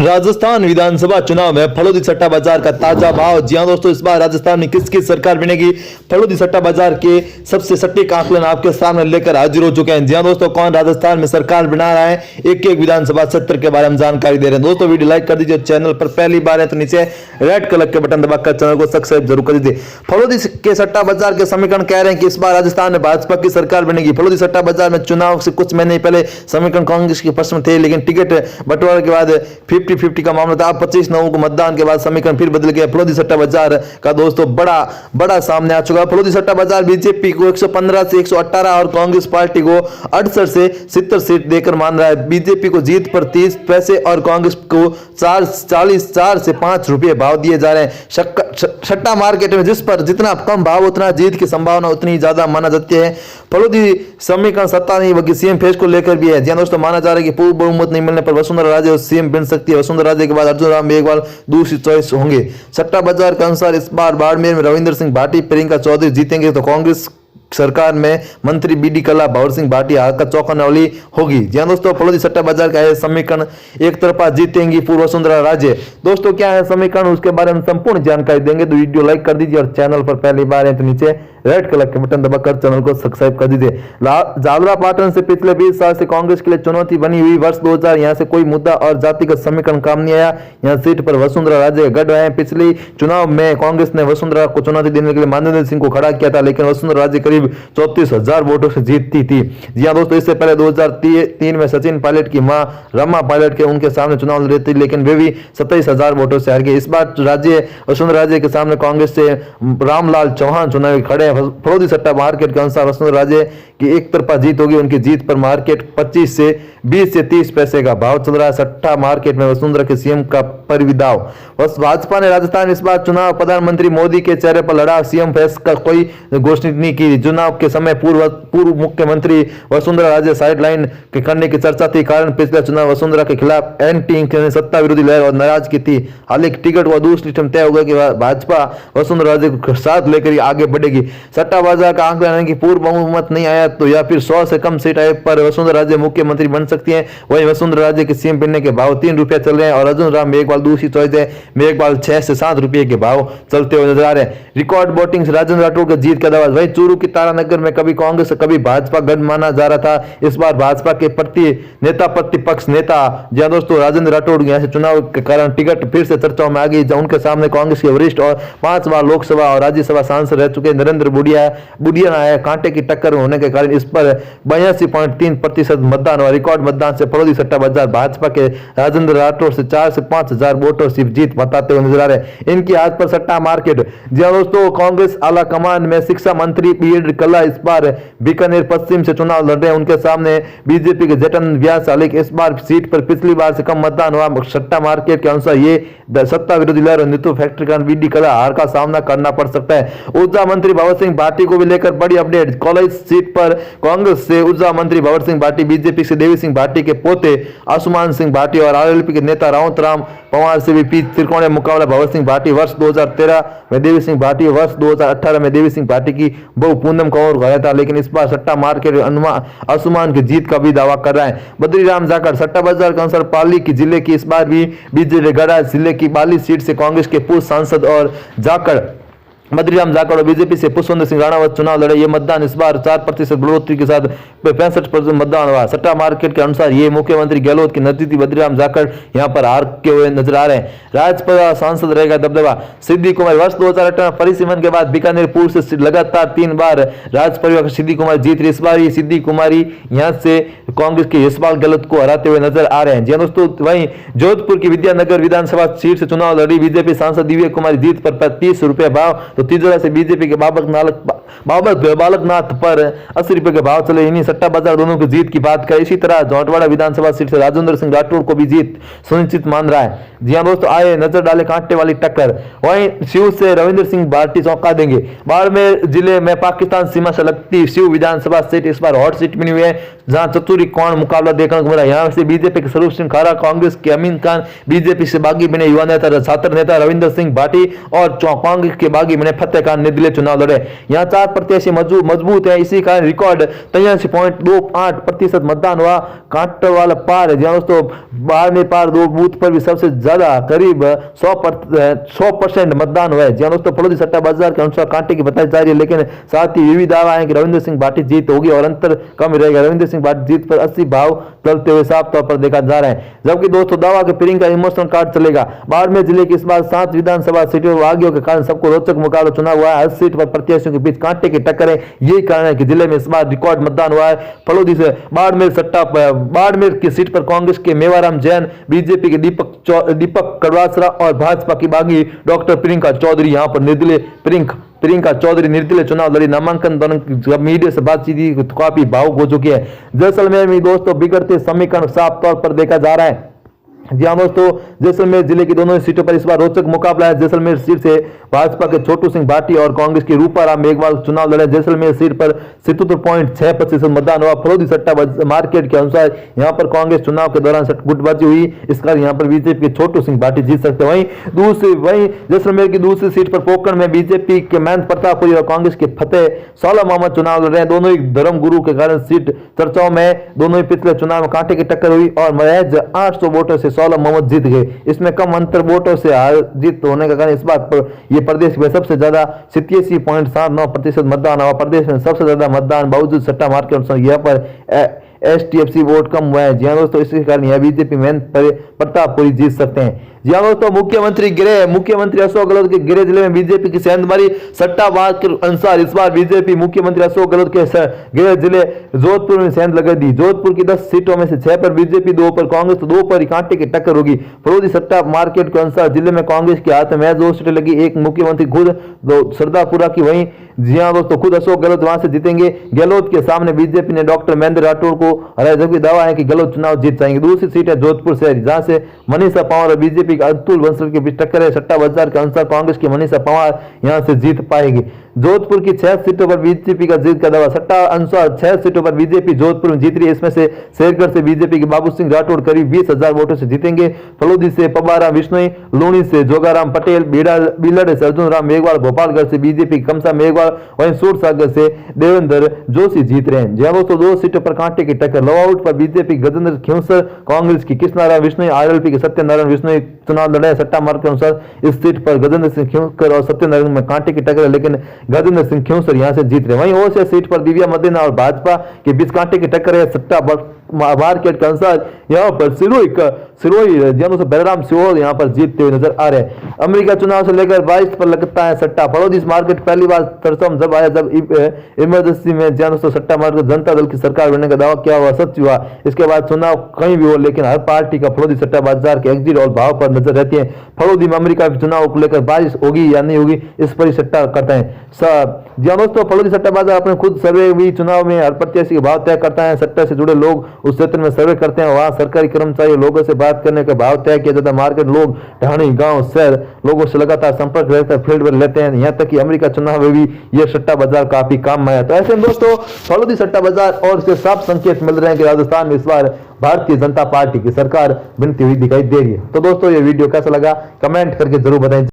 राजस्थान विधानसभा चुनाव में फलोदी सट्टा बाजार का ताजा भाव। जी हां दोस्तों, इस बार राजस्थान में किसकी सरकार बनेगी, फलोदी सट्टा बाजार के सबसे सटीक आंकलन आपके सामने लेकर हाजिर हो चुके हैं। जी हां दोस्तों, कौन राजस्थान में सरकार बना रहा है, एक एक विधानसभा क्षेत्र के बारे में जानकारी दे रहे हैं। दोस्तों वीडियो लाइक कर दीजिए, चैनल पर पहली बार है तो नीचे रेड कलर के बटन दबाकर चैनल को सब्सक्राइब जरूर कर दीजिए। फलोदी के सट्टा बाजार के समीकरण कह रहे हैं कि इस बार राजस्थान में भाजपा की सरकार बनेगी। फलोदी सट्टा बाजार में चुनाव से कुछ महीने पहले समीकरण कांग्रेस के पक्ष में थे, लेकिन टिकट बंटवारे के बाद 50-50 का मामला था। 25 नवंबर को मतदान के बाद समीकरण फिर बदल गया। फलोदी सट्टा बाजार का दोस्तों बड़ा सामने आ चुका है। फलोदी सट्टा बाजार बीजेपी को 115 से 118 और कांग्रेस पार्टी को 68 से 70 सीट देकर मान रहा है। बीजेपी को जीत पर 30 पैसे और कांग्रेस को 4 से 5 रुपए भाव दिए जा रहे हैं। सट्टा मार्केट में जिस पर जितना कम भाव उतना जीत की संभावना उतनी ज्यादा माना जाती है। फलोदी समीकरण सत्ता नहीं बल्कि सीएम फेज को लेकर भी है। जी दोस्तों, माना जा रहा है कि पूर्ण बहुमत नहीं मिलने पर वसुंधरा राजे सीएम बन सकती है। वसुंधरा राजे के बाद अर्जुन राम मेघवाल दूसरी चॉइस होंगे। सट्टा बाजार के अनुसार इस बार बाड़मेर में रविंद्र सिंह भाटी, प्रियंका चौधरी जीतेंगे तो कांग्रेस सरकार में मंत्री बीडी कल्ला, भंवर सिंह भाटिया का चौंकाने होगी। जी दोस्तों, फलोदी सट्टा बाजार का है समीकरण, एक तरफा जीतेंगी पूर्व वसुंधरा राजे। दोस्तों क्या है समीकरण, उसके बारे में संपूर्ण जानकारी देंगे, तो वीडियो लाइक कर दीजिए और चैनल पर पहली बार है तो नीचे रेड कलर के बटन दबाकर चैनल को सब्सक्राइब कर दीजिए। जालरा पाटन से पिछले 20 साल से कांग्रेस के लिए चुनौती बनी हुई। वर्ष 2000 यहां से कोई मुद्दा और जातिगत समीकरण काम नहीं आया। यहां सीट पर वसुंधरा राजे गढ़ रहे हैं। पिछले चुनाव में कांग्रेस ने वसुंधरा को चुनौती देने के लिए मानवेंद्र सिंह को खड़ा किया था, लेकिन वसुंधरा राजे करीब 34,000 वोटों से जीतती थी। जी हां दोस्तों, इससे पहले 2003 में सचिन पायलट की मां रमा पायलट के उनके सामने चुनाव लड़ रही थी, लेकिन वे भी 27,000 वोटों से हार गए। इस बार वसुंधरा राजे के सामने कांग्रेस से रामलाल चौहान चुनावी खड़े हैं। फलोदी सट्टा मार्केट के अनुसार वसुंधरा राजे की एक तरफा जीत होगी। उनकी जीत पर मार्केट 20 से 30 पैसे का भाव चल रहा है। सट्टा मार्केट में वसुंधरा के सीएम का परिविदाव। भाजपा ने राजस्थान इस बार चुनाव प्रधानमंत्री मोदी के चेहरे पर लड़ा। सीएम फेस का कोई घोषणा नहीं की। चुनाव के समय पूर्व मुख्यमंत्री वसुंधरा राजे साइडलाइन करने की चर्चा थी, कारण पिछले चुनाव वसुंधरा के खिलाफ एंटी सत्ता विरोधी लहर और नाराजगी थी। हालांकि टिकट व दूसरी तय हो गया कि भाजपा वसुंधरा राजे को साथ लेकर आगे बढ़ेगी। सट्टा बाजार का आंकड़ा है कि पूर्व बहुमत नहीं आया तो या फिर 100 से कम सीट आए पर वसुंधरा राजे मुख्यमंत्री बन सकती हैं। वहीं वसुंधरा राजे के सीएम बनने के भाव 3 रुपया चल रहे हैं और अर्जुन राम मेघवाल दूसरी चॉइस है। मेघवाल 6 से 7 रुपये के भाव चलते हुए नजर आ रहे हैं। रिकॉर्ड वोटिंग से राजेंद्र राठौड़ की जीत का दावा। वहीं चूरू की तारानगर में कभी कांग्रेस कभी भाजपा गढ़ माना जा रहा था। इस बार भाजपा के प्रतिपक्ष नेता जहां दोस्तों राजेंद्र राठौड़ यहां से चुनाव के कारण टिकट फिर से चर्चाओं में आ गई। उनके सामने कांग्रेस के वरिष्ठ और 5 बार लोकसभा और राज्यसभा सांसद रह चुके नरेंद्र बुडिया आया। कांटे की टक्कर होने के कारण इस पर 82.3% मतदान और रिकॉर्ड मतदान से फलोदी सट्टा बाजार भाजपा के राजेंद्र राठौड़ से 4 से 5,000 वोटों से जीत बताते हुए नजर आ रहे हैं। इनकी हाथ पर सट्टा मार्केट। जी दोस्तों, कांग्रेस आला कमान में शिक्षा मंत्री बीडी कल्ला इस बार बीकानेर पश्चिम से चुनाव लड़ रहे हैं। उनके सामने बीजेपी के जतन व्यास। हालांकि इस बार सीट पर पिछली बार से कम मतदान हुआ। सट्टा मार्केट के अनुसार ये सत्ता विरोधी लहर और नीतू फैक्ट्री का बीडी कल्ला हार का सामना करना पड़ सकता है। ऊर्जा मंत्री भंवर सिंह भाटी को भी लेकर बड़ी अपडेट। कॉलेज सीट पर कांग्रेस से ऊर्जा मंत्री भंवर सिंह भाटी, बीजेपी से देवी सिंह भाटी के पोते आसुमान सिंह भाटी और आरएलपी के नेता राउत राम पवार से भी त्रिकोणीय मुकाबला। भंवर सिंह भाटी वर्ष 2013 में देवी सिंह भाटी, वर्ष 2018 में देवी सिंह भाटी की बहु पूनम कंवर गया था, लेकिन इस बार सट्टा मार्केट आसुमान की जीत का भी दावा कर रहा है। बद्रीराम जाखड़ सट्टा बाजार के अनुसार पाली की जिले की इस बार भी बीजेपी गढ़ा जिले की बाली सीट से कांग्रेस के पूर्व सांसद और जाखड़ बद्रीराम जाखड़ और बीजेपी से पुष्पेंद्र सिंह राणावत चुनाव लड़े। ये मतदान इस बार 4% बढ़ोतरी के साथ 65% मतदान हुआ। सट्टा मार्केट के अनुसार ये मुख्यमंत्री गहलोत की नजदीकी बद्रीराम जाखड़ यहां पर हार के हुए नजर आ रहे हैं। राजपा सांसद रहेगा दबदबा। सिद्धि कुमार वर्ष 2018 परिसीमन के बाद बीकानेर पूर्व से लगातार 3 बार राज परिवार सिद्धि कुमार जीत रही। इस बार ये सिद्धि कुमारी यहां से कांग्रेस के यशपाल गहलोत को हराते हुए नजर आ रहे हैं। जी दोस्तों, वहीं जोधपुर की विद्यानगर विधानसभा सीट से चुनाव लड़ी बीजेपी सांसद दिव्य कुमारी जीत पर 30 रुपए भाव। तो तिजोरा से बीजेपी के बालकनाथ पर 80 रुपए के भाव चले। इन्हीं सट्टा बाजार दोनों की जीत की बात करें। इसी तरह जौंटवाड़ा विधानसभा सीट से राजेंद्र सिंह राठौड़ को भी जीत सुनिश्चित मान रहा है। जी हां दोस्तों, आए नजर डाले कांटे वाली टक्कर। वहीं शिव से रविंद्र सिंह भाटी चौंका देंगे। बाड़मेर जिले में पाकिस्तान सीमा से लगती शिव विधानसभा सीट इस बार हॉट सीट बनी हुई है। जहां चतुरी कौन मुकाबला देखने को मिला। यहाँ से बीजेपी के स्वरूप सिंह खारा, कांग्रेस के अमीन खान बीजेपी से बागी बने युवा नेता छात्र नेता रविंद्र सिंह भाटी और कांग्रेस के बागी बने फतेह खान निर्दलीय चुनाव लड़े। यहाँ 4 प्रत्याशी मजबूत है, इसी कारण रिकॉर्ड 83.28% मतदान हुआ। कांटवाल पार जहाँ दोस्तों बारहवीं पार 2 बूथ पर भी सबसे ज्यादा करीब 100% मतदान हुआ है। जहाँ दोस्तों फलोदी सट्टा बाजार के अनुसार कांटे की बताई जा रही है, लेकिन साथ ही ये भी दावा है कि रविंद्र सिंह भाटी जीत होगी और अंतर कम रहेगा। रविंद्र सिंह भाटी जीत पर 80 भाव चलते हुए साफ तौर पर देखा जा रहा है। जबकि दोस्तों दावा के प्रियंका इमोशनल कार्ड चलेगा। बाड़मेर जिले की इस बार 7 विधानसभा सीटों आगे के कारण सबको रोचक मुकाबला चुनाव हुआ है। हर सीट पर प्रत्याशियों के बीच कांटे की टक्कर है। यही कारण है कि जिले में इस बार रिकॉर्ड मतदान हुआ है। फलोदी से बाड़मेर की सीट पर कांग्रेस के मेवाराम जैन, बीजेपी के दीपक कड़वासरा और भाजपा की बागी डॉक्टर प्रियंका चौधरी यहाँ पर प्रियंका चौधरी निर्दलीय चुनाव लड़ी। नामांकन दौरान मीडिया से बातचीत काफी भावुक हो चुकी है। जैसलमेर में दोस्तों बिगड़ते समीकरण साफ तौर पर देखा जा रहा है। जी हाँ दोस्तों, जैसलमेर जिले की दोनों सीटों पर इस बार रोचक मुकाबला है। जैसलमेर सीट से भाजपा के छोटू सिंह भाटी और कांग्रेस की रूपाराम मेघवाल चुनाव लड़े। जैसलमेर सीट पर 77.6% मतदान हुआ। फलोदी सट्टा मार्केट के अनुसार यहाँ पर कांग्रेस चुनाव के दौरान गुटबाजी हुई, इस कारण यहाँ पर बीजेपी के छोटू सिंह भाटी जीत सकते हैं। वहीं जैसलमेर की दूसरी सीट पर पोकरण में बीजेपी के महंत प्रतापपुरी और कांग्रेस के फतेह सौला मोहम्मद चुनाव लड़ रहे हैं। दोनों ही धर्म गुरु के कारण सीट चर्चाओं में, दोनों ही पिछले चुनाव में कांटे की टक्कर हुई और महज 800 वोटों से सौला मोहम्मद जीत गए। इसमें कम अंतर वोटों से हार जीत होने का कारण इस बात पर यह प्रदेश में सबसे ज्यादा 87.79% मतदान हुआ। प्रदेश में सबसे ज्यादा मतदान बावजूद सट्टा मार्केट यहाँ पर STFC वोट कम हुआ है। जी हाँ दोस्तों, इसी कारण यह बीजेपी में प्रतापपुरी जीत सकते हैं। जी हाँ दोस्तों, मुख्यमंत्री अशोक गहलोत के गृह जिले में बीजेपी की सेंधमारी। सट्टाबाज के अनुसार इस बार बीजेपी मुख्यमंत्री अशोक गहलोत के गृह जिले जोधपुर में सेंध लगा दी। जोधपुर की 10 सीटों में से 6 पर बीजेपी, 2 पर कांग्रेस, तो 2 पर कांटे की टक्कर होगी। फलोदी सट्टा मार्केट के अनुसार जिले में कांग्रेस के हाथ में 2 सीटें लगी, एक मुख्यमंत्री खुद सरदापुरा की। वहीं जी हाँ दोस्तों, खुद अशोक गहलोत वहां से जीतेंगे। गहलोत के सामने बीजेपी ने डॉक्टर महेंद्र राठौड़ को हराया, जबकि दावा है कि गहलोत चुनाव जीत जाएंगे। दूसरी सीट है जोधपुर शहर, जहां से मनीषा पंवार और बीजेपी का अतुल बंसल के बीच टक्कर है। सट्टा बाजार के अनुसार कांग्रेस की मनीषा पंवार यहां से जीत पाएगी। जोधपुर की 6 सीटों पर बीजेपी का जीत का दावा। सट्टा अनुसार 6 सीटों पर बीजेपी जोधपुर में जीत रही है। इसमें से शेरगढ़ से बीजेपी के बाबू सिंह राठौड़ करीब 20,000 वोटों से जीतेंगे। फलोदी से पबाराम विश्नोई, लूणी से जोगाराम पटेल, बिलड़ से अर्जुन राम मेघवाल, गोपालगढ़ से बीजेपी कमसा मेघवाल, वहीं सूरसागर से देवेंद्र जोशी जीत रहे हैं। जहां दोस्तों 2 सीटों पर कांटे की टक्कर। लवाउट पर बीजेपी गजेंद्र खिंवसर, कांग्रेस की कृष्णाराम विश्नोई, RLP के सत्यनारायण विश्नोई चुनाव लड़े। सट्टा मार्ग के अनुसार इस सीट पर गजेंद्र सिंह खिंवसर और सत्यनारायण में कांटे की टक्कर है, लेकिन गजेंद्र सिंह खिंवसर यहां से जीत रहे। वहीं ओसिया सीट पर दिव्या मदेना और भाजपा के बीच कांटे की टक्कर है। सट्टा मार्केट के अनुसार यहाँ पर सिरोही बलराम सिंह यहाँ पर जीतते हुए नजर आ रहे हैं। अमेरिका चुनाव से लेकर 22 पर लगता है सट्टा। फलोदी मार्केट पहली बार चर्चा में जब आया, जब इमरजेंसी में दोस्तों सट्टा मार्केट जनता दल की सरकार बनने का दावा किया हुआ सच हुआ। इसके बाद चुनाव कहीं भी हो, लेकिन हर पार्टी का फलोदी सट्टा बाजार के एग्जिट और भाव पर नजर रहती है। फलोदी में अमेरिका चुनाव को लेकर बारिश होगी या नहीं होगी, इस पर ही सट्टा करते हैं। जी दोस्तों, फलोदी सट्टा बाजार अपने खुद सर्वे भी चुनाव में हर प्रत्याशी के भाव तय करता है। सट्टा से जुड़े लोग उस क्षेत्र में सर्वे करते हैं, वहां सरकारी कर्मचारी लोगों से बात करने का भाव तय किया जाता है। मार्केट लोग ढाणी गांव शहर लोगों से लगातार संपर्क रहता है, फील्ड पर लेते हैं। यहाँ तक कि अमेरिका चुनाव में भी यह सट्टा बाजार काफी काम में आया। तो ऐसे में दोस्तों फलोदी सट्टा बाजार और इसके साफ संकेत मिल रहे हैं कि राजस्थान में इस बार भारतीय जनता पार्टी की सरकार बनती हुई दिखाई दे रही है। तो दोस्तों ये वीडियो कैसा लगा कमेंट करके जरूर बताएं।